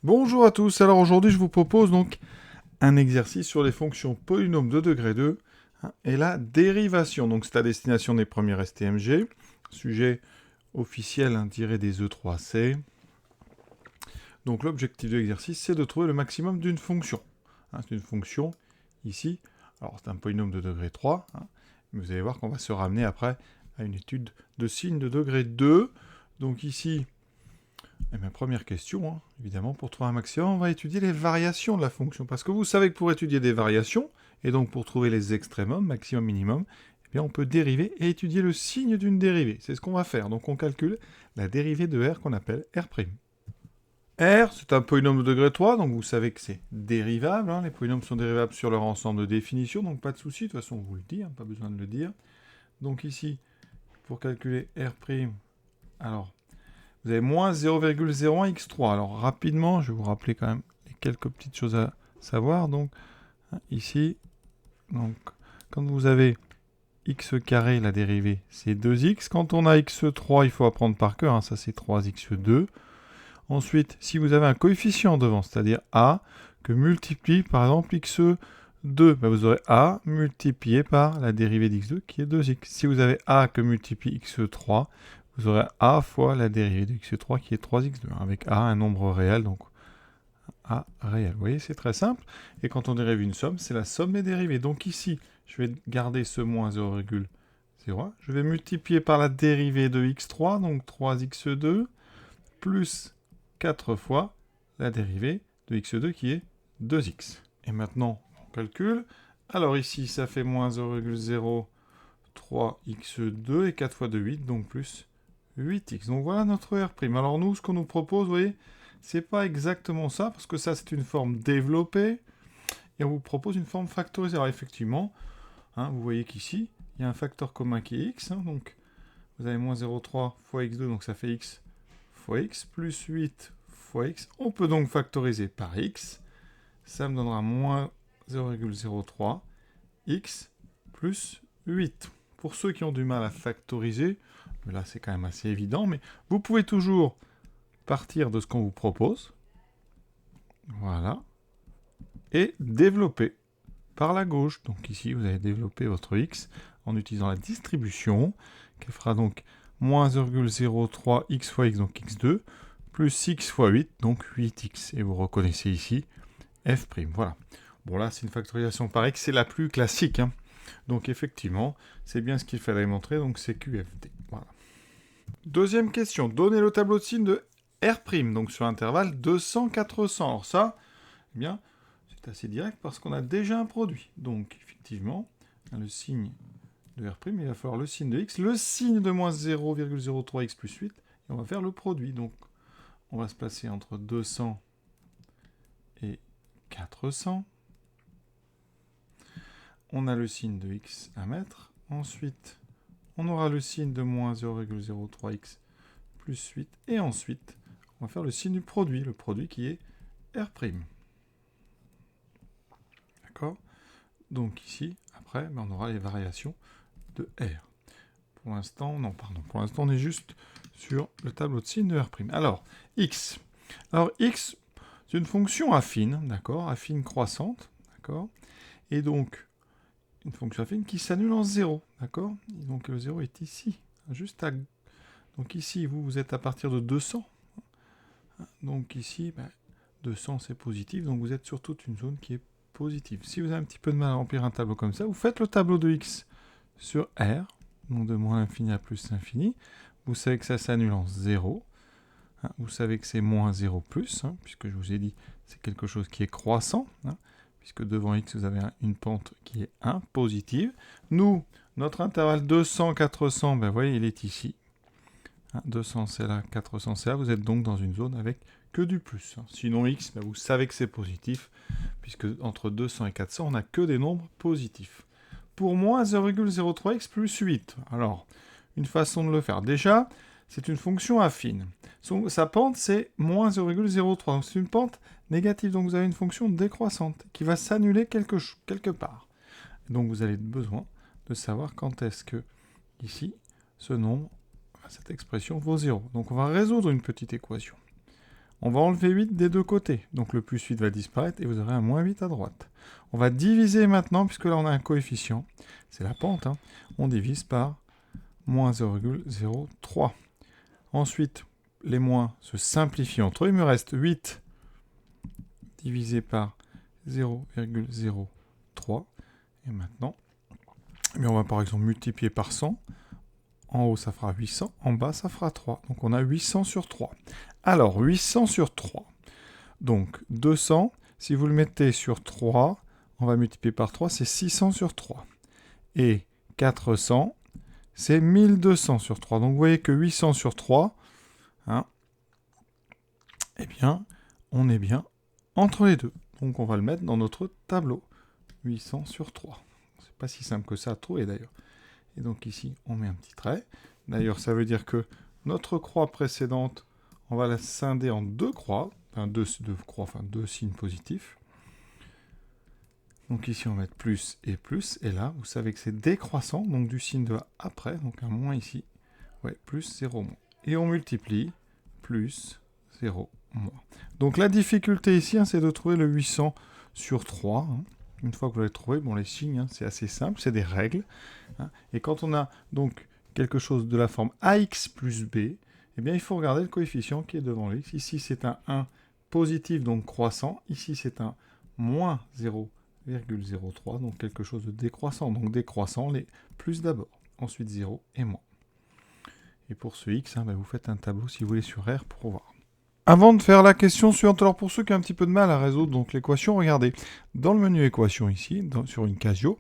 Bonjour à tous, alors aujourd'hui je vous propose donc un exercice sur les fonctions polynômes de degré 2 et la dérivation. Donc c'est à destination des premiers STMG, sujet officiel tiré des E3C. Donc l'objectif de l'exercice c'est de trouver le maximum d'une fonction. C'est une fonction ici, alors c'est un polynôme de degré 3, mais vous allez voir qu'on va se ramener après à une étude de signes de degré 2. Donc ici, et ma première question, évidemment, pour trouver un maximum, on va étudier les variations de la fonction. Parce que vous savez que pour étudier des variations, et donc pour trouver les extrémums, maximum, minimum, eh bien on peut dériver et étudier le signe d'une dérivée. C'est ce qu'on va faire. Donc on calcule la dérivée de R qu'on appelle R'. R, c'est un polynôme de degré 3, donc vous savez que c'est dérivable. Les polynômes sont dérivables sur leur ensemble de définitions, donc pas de souci. De toute façon, on vous le dit, pas besoin de le dire. Donc ici, pour calculer R', alors vous avez moins 0,01 x3. Alors rapidement, je vais vous rappeler quand même les quelques petites choses à savoir. Donc ici, donc, quand vous avez x carré, la dérivée, c'est 2x. Quand on a x3, il faut apprendre par cœur, ça c'est 3x2. Ensuite, si vous avez un coefficient devant, c'est-à-dire a, que multiplie par exemple x2, vous aurez a multiplié par la dérivée d'x2 qui est 2x. Si vous avez a que multiplie x3, vous aurez a fois la dérivée de x3 qui est 3x2, avec a un nombre réel, donc a réel. Vous voyez, c'est très simple. Et quand on dérive une somme, c'est la somme des dérivées. Donc ici, je vais garder ce moins 0,01. Je vais multiplier par la dérivée de x3, donc 3x2, plus 4 fois la dérivée de x2 qui est 2x. Et maintenant, on calcule. Alors ici, ça fait moins 0,03x2 et 4 fois 2, 8, donc plus 8x. Donc voilà notre R'. Alors nous, ce qu'on nous propose, vous voyez, c'est pas exactement ça, parce que ça, c'est une forme développée, et on vous propose une forme factorisée. Alors effectivement, vous voyez qu'ici, il y a un facteur commun qui est x, donc vous avez moins 0,3 fois x2, donc ça fait x fois x, plus 8 fois x. On peut donc factoriser par x. Ça me donnera moins 0,03 x plus 8. Pour ceux qui ont du mal à factoriser, là c'est quand même assez évident, mais vous pouvez toujours partir de ce qu'on vous propose. Voilà. Et développer par la gauche. Donc ici, vous allez développer votre x en utilisant la distribution, qui fera donc moins 0,03 x fois x, donc x2, plus x fois 8, donc 8x. Et vous reconnaissez ici f'. Voilà. Bon, là, c'est une factorisation par x, c'est la plus classique. Donc, effectivement, c'est bien ce qu'il fallait montrer, donc c'est QFD. Voilà. Deuxième question. Donnez le tableau de signes de R', donc sur l'intervalle 200-400. Alors ça, eh bien, c'est assez direct parce qu'on a déjà un produit. Donc, effectivement, le signe de R', il va falloir le signe de x, le signe de moins 0,03x plus 8, et on va faire le produit. Donc, on va se placer entre 200 et 400. On a le signe de x à mettre. Ensuite, on aura le signe de moins 0,03x plus 8. Et ensuite, on va faire le signe du produit, le produit qui est R'. D'accord? Donc ici, après, on aura les variations de R. Pour l'instant, non, pardon. Pour l'instant, on est juste sur le tableau de signes de R'. Alors, x. Alors, x, c'est une fonction affine, d'accord? Affine croissante, d'accord? Et donc, une fonction affine qui s'annule en 0, d'accord? Donc, le 0 est ici, juste à... Donc ici, vous êtes à partir de 200. Donc ici, 200, c'est positif. Donc, vous êtes sur toute une zone qui est positive. Si vous avez un petit peu de mal à remplir un tableau comme ça, vous faites le tableau de x sur R, donc de moins l'infini à plus l'infini. Vous savez que ça s'annule en 0. Vous savez que c'est moins 0 plus, puisque je vous ai dit c'est quelque chose qui est croissant, puisque devant x, vous avez une pente qui est 1, positive. Nous, notre intervalle 200-400, vous voyez, il est ici. 200, c'est là, 400, c'est là. Vous êtes donc dans une zone avec que du plus. Sinon, x, vous savez que c'est positif, puisque entre 200 et 400, on n'a que des nombres positifs. Pour moins 0,03x plus 8. Alors, une façon de le faire. Déjà, c'est une fonction affine. Sa pente, c'est moins 0,03. Donc, c'est une pente négative. Donc, vous avez une fonction décroissante qui va s'annuler quelque part. Donc, vous avez besoin de savoir quand est-ce que, ici, ce nombre, cette expression vaut 0. Donc, on va résoudre une petite équation. On va enlever 8 des deux côtés. Donc le plus 8 va disparaître et vous aurez un moins 8 à droite. On va diviser maintenant, puisque là on a un coefficient. C'est la pente. Hein. On divise par moins 0,03. Ensuite, les moins se simplifient entre eux. Il me reste 8 divisé par 0,03. Et maintenant, on va par exemple multiplier par 100. En haut, ça fera 800. En bas, ça fera 3. Donc, on a 800 sur 3. Alors, 800 sur 3. Donc, 200, si vous le mettez sur 3, on va multiplier par 3, c'est 600 sur 3. Et 400, c'est 1200 sur 3. Donc, vous voyez que 800 sur 3, hein, eh bien, on est bien entre les deux. Donc, on va le mettre dans notre tableau. 800 sur 3. C'est pas si simple que ça à trouver, d'ailleurs. Et donc ici, on met un petit trait. D'ailleurs, ça veut dire que notre croix précédente, on va la scinder en deux croix, enfin deux signes positifs. Donc ici, on va mettre plus, et là, vous savez que c'est décroissant, donc du signe de après, donc un moins ici. Ouais, plus 0 moins. Et on multiplie, plus 0 moins. Donc la difficulté ici, hein, c'est de trouver le 800 sur 3. Hein. Une fois que vous l'avez trouvé, bon, les signes, hein, c'est assez simple, c'est des règles. Hein. Et quand on a donc quelque chose de la forme AX plus B, eh bien, il faut regarder le coefficient qui est devant l'X. Ici, c'est un 1 positif, donc croissant. Ici, c'est un moins 0,03, donc quelque chose de décroissant. Donc décroissant, les plus d'abord. Ensuite, 0 et moins. Et pour ce X, hein, vous faites un tableau, si vous voulez, sur R pour voir. Avant de faire la question suivante, alors pour ceux qui ont un petit peu de mal à résoudre donc l'équation, regardez, dans le menu équation ici, sur une Casio,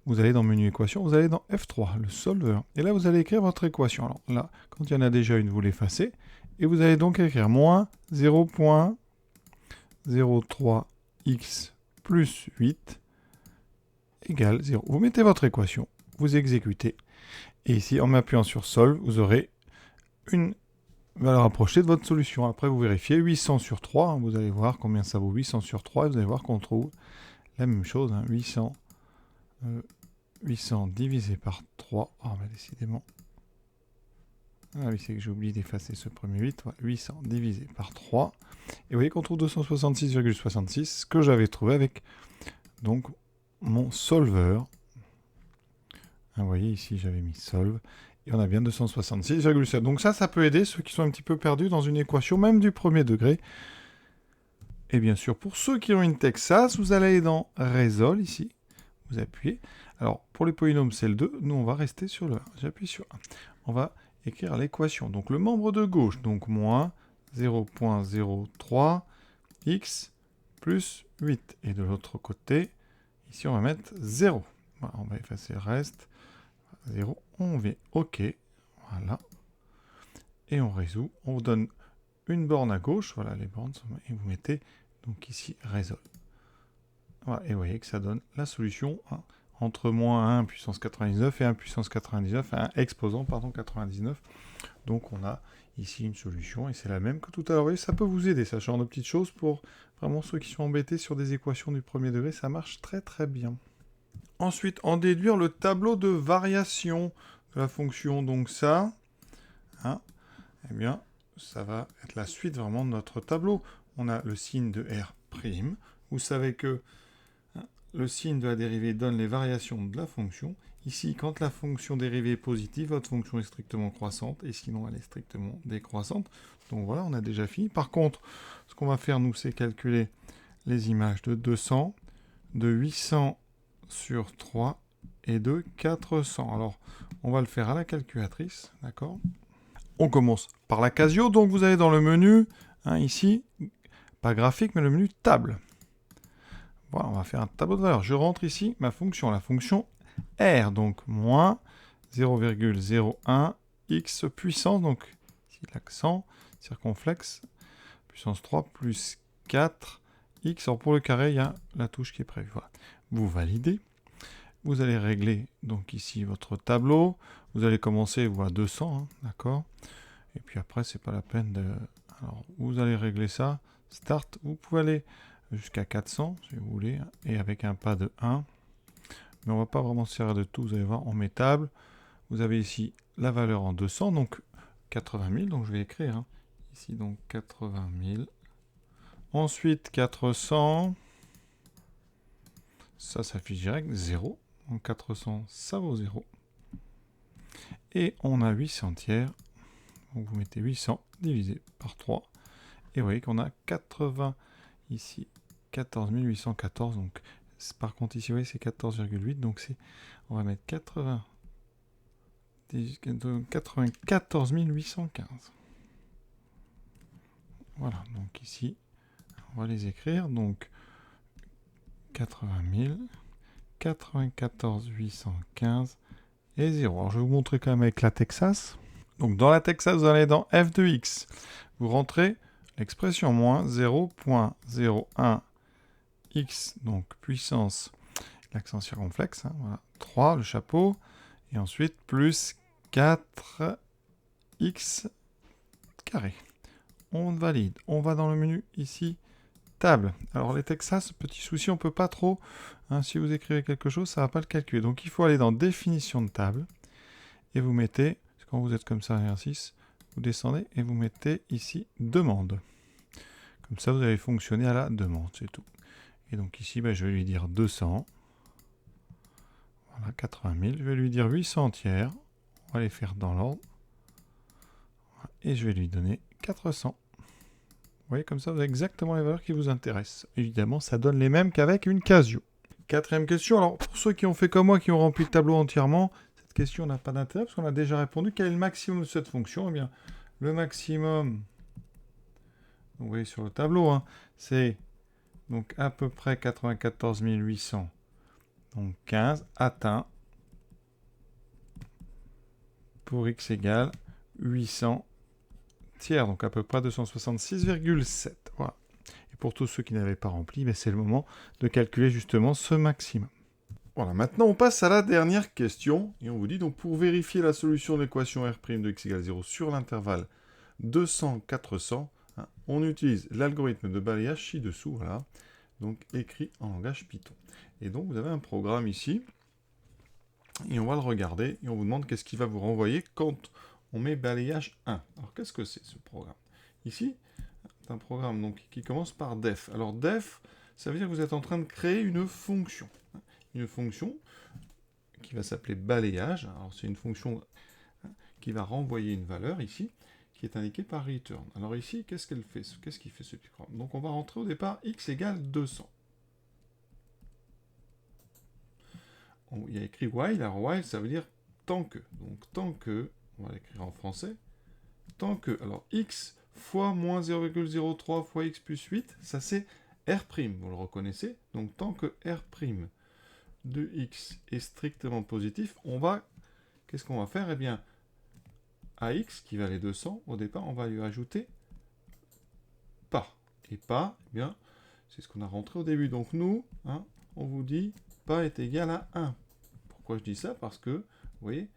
vous allez dans le menu équation, vous allez dans F3, le solver, et là vous allez écrire votre équation. Alors là, quand il y en a déjà une, vous l'effacez, et vous allez donc écrire moins 0,03x plus 8 égale 0. Vous mettez votre équation, vous exécutez, et ici, en appuyant sur Solve, vous aurez une valeur approchée de votre solution. Après, vous vérifiez 800 sur 3. Hein, vous allez voir combien ça vaut 800 sur 3. Et vous allez voir qu'on trouve la même chose. Hein, 800 divisé par 3. Oh, décidément. Ah oui, c'est que j'ai oublié d'effacer ce premier 8. Ouais, 800 divisé par 3. Et vous voyez qu'on trouve 266,66. Ce que j'avais trouvé avec donc mon solver. Hein, vous voyez, ici, j'avais mis solve. Et on a bien 266,7. Donc ça peut aider ceux qui sont un petit peu perdus dans une équation, même du premier degré. Et bien sûr, pour ceux qui ont une Texas, vous allez aller dans Résolve, ici. Vous appuyez. Alors, pour les polynômes, c'est le 2. Nous, on va rester sur le 1. J'appuie sur 1. On va écrire l'équation. Donc, le membre de gauche, donc moins 0,03 x plus 8. Et de l'autre côté, ici, on va mettre 0. Voilà, on va effacer le reste. 0, on met OK, voilà, et on résout, on vous donne une borne à gauche, voilà les bornes, et vous mettez donc ici Résolve. Voilà, et vous voyez que ça donne la solution hein, entre moins 1 puissance 99 et 1 puissance 99, un exposant, pardon, 99. Donc on a ici une solution, et c'est la même que tout à l'heure. Vous voyez, ça peut vous aider, ça change de petites choses pour vraiment ceux qui sont embêtés sur des équations du premier degré, ça marche très très bien. Ensuite, en déduire le tableau de variation de la fonction. Donc ça, hein, eh bien, ça va être la suite vraiment de notre tableau. On a le signe de R'. Vous savez que hein, le signe de la dérivée donne les variations de la fonction. Ici, quand la fonction dérivée est positive, votre fonction est strictement croissante, et sinon, elle est strictement décroissante. Donc voilà, on a déjà fini. Par contre, ce qu'on va faire, nous, c'est calculer les images de 200, de 800 sur 3 et de 400. Alors, on va le faire à la calculatrice, d'accord? On commence par la Casio, donc vous allez dans le menu, hein, ici, pas graphique, mais le menu table. Voilà, on va faire un tableau de valeurs. Je rentre ici ma fonction, la fonction R, donc moins 0,01 x puissance, donc ici l'accent, circonflexe, puissance 3 plus 4 x. Alors pour le carré, il y a la touche qui est prévue. Voilà. Vous validez. Vous allez régler donc ici votre tableau. Vous allez commencer à 200, hein, d'accord? Et puis après, c'est pas la peine de... Alors, vous allez régler ça. Start. Vous pouvez aller jusqu'à 400, si vous voulez, et avec un pas de 1. Mais on va pas vraiment se servir de tout. Vous allez voir, on met table. Vous avez ici la valeur en 200, donc 80 000. Donc, je vais écrire hein, ici, donc 80 000. Ensuite, 400. Ça s'affiche direct, 0. Donc 400, ça vaut 0. Et on a 800 tiers. Donc vous mettez 800 divisé par 3. Et vous voyez qu'on a 80 ici, 14 814. Donc par contre ici, vous voyez, c'est 14,8. Donc on va mettre 94 815. Voilà, donc ici, on va les écrire. Donc 80 000, 94 815 et 0. Alors je vais vous montrer quand même avec la Texas. Donc dans la Texas, vous allez dans f de x. Vous rentrez l'expression moins 0.01 x, donc puissance, l'accent circonflexe, hein, voilà, 3, le chapeau, et ensuite plus 4x carré. On valide. On va dans le menu ici, table. Alors les Texas, petit souci, on ne peut pas trop, hein, si vous écrivez quelque chose, ça ne va pas le calculer. Donc il faut aller dans définition de table, et vous mettez, quand vous êtes comme ça, exercice, vous descendez et vous mettez ici demande. Comme ça, vous allez fonctionner à la demande, c'est tout. Et donc ici, je vais lui dire 200. Voilà, 80 000. Je vais lui dire 800 tiers. On va les faire dans l'ordre. Voilà, et je vais lui donner 400. Vous voyez, comme ça, vous avez exactement les valeurs qui vous intéressent. Évidemment, ça donne les mêmes qu'avec une Casio. Quatrième question. Alors, pour ceux qui ont fait comme moi, qui ont rempli le tableau entièrement, cette question n'a pas d'intérêt parce qu'on a déjà répondu. Quel est le maximum de cette fonction? Eh bien, le maximum, vous voyez sur le tableau, hein, c'est donc à peu près 94 800, donc 15, atteint pour x égale 800 tiers, donc à peu près 266,7. Voilà. Et pour tous ceux qui n'avaient pas rempli, c'est le moment de calculer justement ce maximum. Voilà, maintenant on passe à la dernière question, et on vous dit donc pour vérifier la solution de l'équation r' de x égale 0 sur l'intervalle 200-400, hein, on utilise l'algorithme de balayage ci-dessous, voilà, donc écrit en langage Python. Et donc vous avez un programme ici, et on va le regarder, et on vous demande qu'est-ce qu'il va vous renvoyer quand on met balayage 1. Alors qu'est-ce que c'est ce programme? Ici, c'est un programme donc, qui commence par def. Alors def, ça veut dire que vous êtes en train de créer une fonction. Une fonction qui va s'appeler balayage. Alors c'est une fonction qui va renvoyer une valeur ici, qui est indiquée par return. Alors ici, qu'est-ce qu'elle fait? Qu'est-ce qu'il fait ce petit programme? Donc on va rentrer au départ x égale 200. Il y a écrit while, alors while ça veut dire tant que. Donc tant que, on va l'écrire en français, tant que, alors x fois moins 0,03 fois x plus 8, ça c'est R', vous le reconnaissez. Donc tant que R' de x est strictement positif, qu'est-ce qu'on va faire? Eh bien, à x qui valait 200, au départ, on va lui ajouter pas. Et pas, eh bien, c'est ce qu'on a rentré au début. Donc nous, hein, on vous dit pas est égal à 1. Pourquoi je dis ça? Parce que, vous voyez,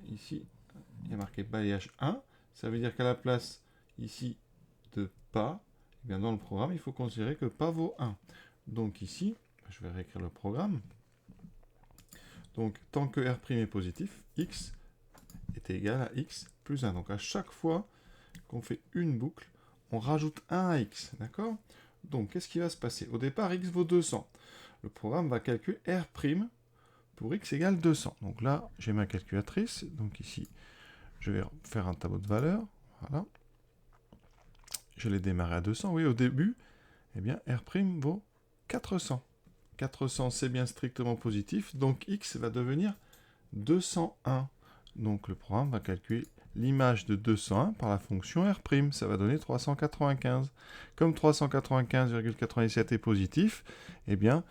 ici, il y a marqué balayage 1. Ça veut dire qu'à la place, ici, de pas, eh bien, dans le programme, il faut considérer que pas vaut 1. Donc ici, je vais réécrire le programme. Donc, tant que R' est positif, x est égal à x plus 1. Donc, à chaque fois qu'on fait une boucle, on rajoute 1 à x, d'accord? Donc, qu'est-ce qui va se passer? Au départ, x vaut 200. Le programme va calculer R' pour x égale 200. Donc là, j'ai ma calculatrice. Donc ici, je vais faire un tableau de valeurs. Voilà. Je l'ai démarré à 200. Oui, au début, eh bien, R' vaut 400. 400, c'est bien strictement positif. Donc x va devenir 201. Donc le programme va calculer l'image de 201 par la fonction R'. Ça va donner 395. Comme 395,97 est positif, eh bien,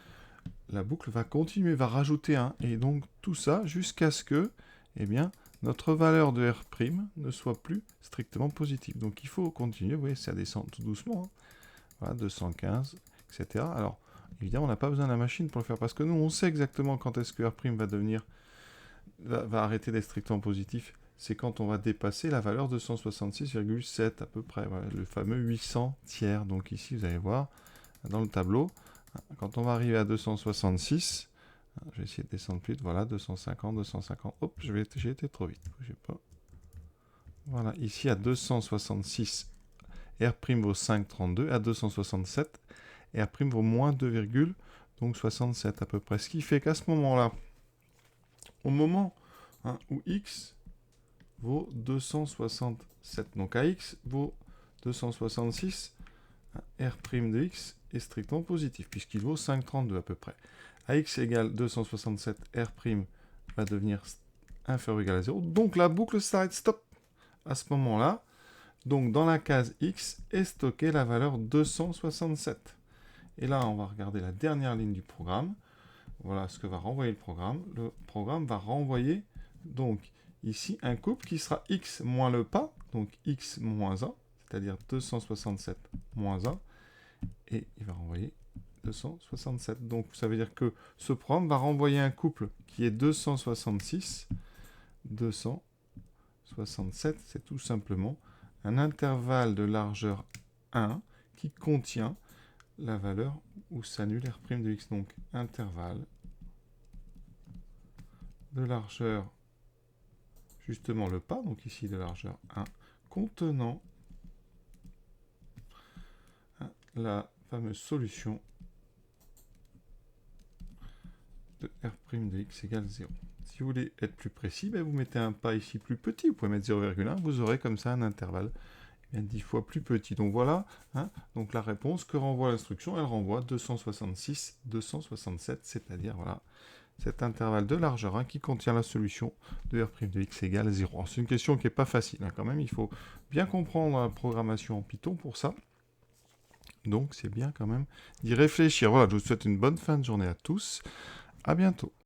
la boucle va continuer, va rajouter 1. Et donc tout ça jusqu'à ce que, eh bien, notre valeur de R' ne soit plus strictement positive. Donc il faut continuer, vous voyez, ça descend tout doucement. Hein. Voilà, 215, etc. Alors, évidemment, on n'a pas besoin de la machine pour le faire, parce que nous, on sait exactement quand est-ce que R' va arrêter d'être strictement positif. C'est quand on va dépasser la valeur de 166,7 à peu près, voilà, le fameux 800 tiers. Donc ici, vous allez voir, dans le tableau, quand on va arriver à 266, je vais essayer de descendre plus vite, voilà, 250, 250, hop, j'ai été trop vite, bougez pas. Voilà, ici à 266, R' vaut 5,32 à 267, et R' vaut moins 2,67 à peu près. Ce qui fait qu'à ce moment-là, au moment où X vaut 267, donc AX vaut 266, R' de X est strictement positif, puisqu'il vaut 5,32 à peu près. AX égale 267, R' va devenir inférieur ou égal à 0. Donc la boucle s'arrête, stop, à ce moment-là. Donc dans la case X est stockée la valeur 267. Et là, on va regarder la dernière ligne du programme. Voilà ce que va renvoyer le programme. Le programme va renvoyer donc ici un couple qui sera X moins le pas, donc X moins 1, c'est-à-dire 267 moins 1, et il va renvoyer 267. Donc ça veut dire que ce programme va renvoyer un couple qui est 266. 267, c'est tout simplement un intervalle de largeur 1 qui contient la valeur où s'annule R' de X. Donc intervalle de largeur, justement le pas, donc ici de largeur 1, contenant la fameuse solution de R' de X égale 0. Si vous voulez être plus précis, vous mettez un pas ici plus petit, vous pouvez mettre 0,1, vous aurez comme ça un intervalle 10 fois plus petit. Donc voilà, donc la réponse que renvoie l'instruction, elle renvoie 266, 267, c'est-à-dire voilà, cet intervalle de largeur 1 qui contient la solution de R' de X égale 0. C'est une question qui n'est pas facile quand même, il faut bien comprendre la programmation en Python pour ça. Donc c'est bien quand même d'y réfléchir. Voilà, je vous souhaite une bonne fin de journée à tous. À bientôt.